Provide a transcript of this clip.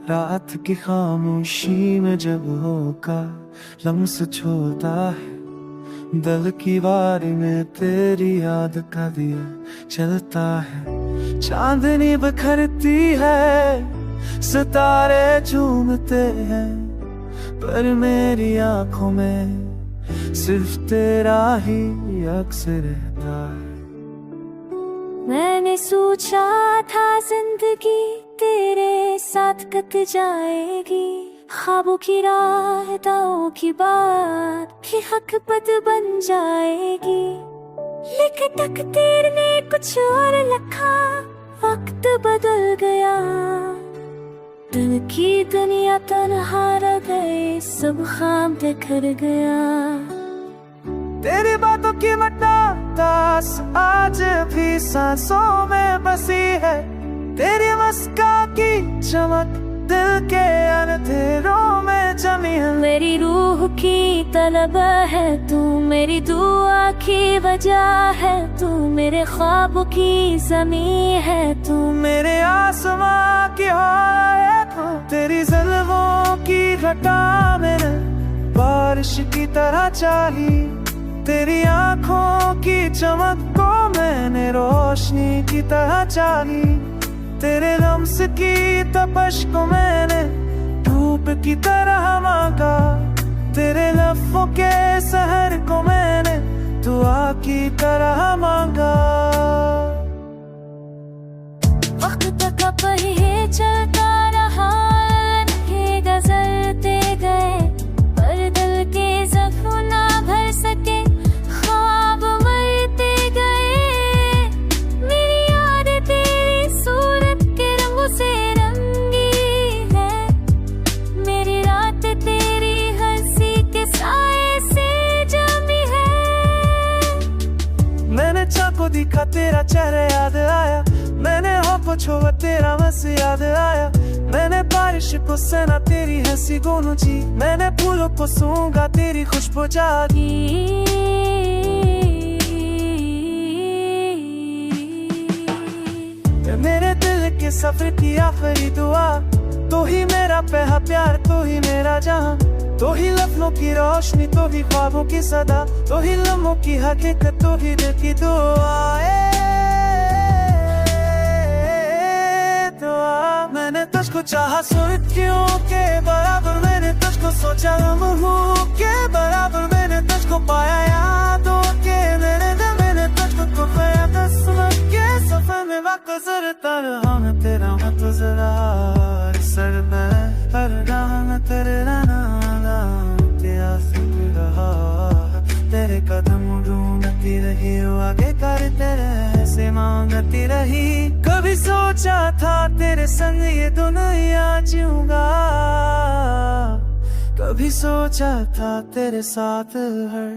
रात की खामोशी में जब होका लम्स छोड़ता है, दिल की बारी में तेरी याद का दिया चलता है। चांदनी बिखरती है, सितारे झूमते हैं, पर मेरी आंखों में सिर्फ तेरा ही अक्स रहता है। मैंने सोचा था जिंदगी तेरे साथ कट जाएगी, ख्वाबों की राह दाओं की बात भी हक पद बन जाएगी। लेकिन तकदीर ने कुछ और लिखा, वक्त बदल गया, दिल की दुनिया तन्हा रह गई, सब ख्वाब बिखर गया। तेरी बातों की मटास आज भी सांसों में बसी है, तेरी मुस्कान की चमक दिल के अंधेरों में जमी है। मेरी रूह की तलब है तू, मेरी दुआ की वजह है तू, मेरे ख्वाबों की ज़मीं है तू, मेरे आसमां की हवा है तू। तेरी ज़ुल्फ़ों की घटा मैंने बारिश की तरह चाही, तेरी आँखों की चमक को मैंने रोशनी की तरह चाही, तेरे लम्स की तपश को मैंने धूप की तरह मांगा, तेरे लफ्ज़ों के सहर को मैंने दुआ की तरह मांगा। वक्त तक अब ही चलता रहा, ये गुज़रते गए, पर दिल के ज़ख्म ना भर सके, ख्वाब मरते गए। मेरी याद तेरी सूरत के रंगों से रंगी है, मेरी रात तेरी हंसी के साए से जमी है। मैंने चाको दिखा तेरा चेहरा याद आया, मैंने होको छुआ तेरा बस याद आया, मैंने बारिश को सना तेरी हंसी गोनू जी, मैंने फूलों को सूंघा तेरी खुशबू जागी। मेरे दिल के सफर की आखिरी दुआ, तो ही मेरा पहला प्यार, तो ही मेरा जहां, तो ही लफ्ज़ों की रोशनी, तो ही ख्वाबों की सदा, तो ही लम्हों की हकीकत, तो ही दिल की दुआ। मैंने तुझको चाहा सुर्खियों के बराबर, मैंने तुझको सोचा लम्हों के बराबर, मैंने तुझको पाया यादों के मेरे दिल, मैंने तुझको पाया तस्वीर के सफर में वक्त गुजरता रहा। मैं तेरा मत गुजरा सर में हर राह में तेरे नाम प्यास रहा, तेरे कदम ढूंढती रही, आगे कर तेरे से मांगती रही। कभी सोचा था तेरे संग ये दुनिया जीऊंगा, कभी सोचा था तेरे साथ हर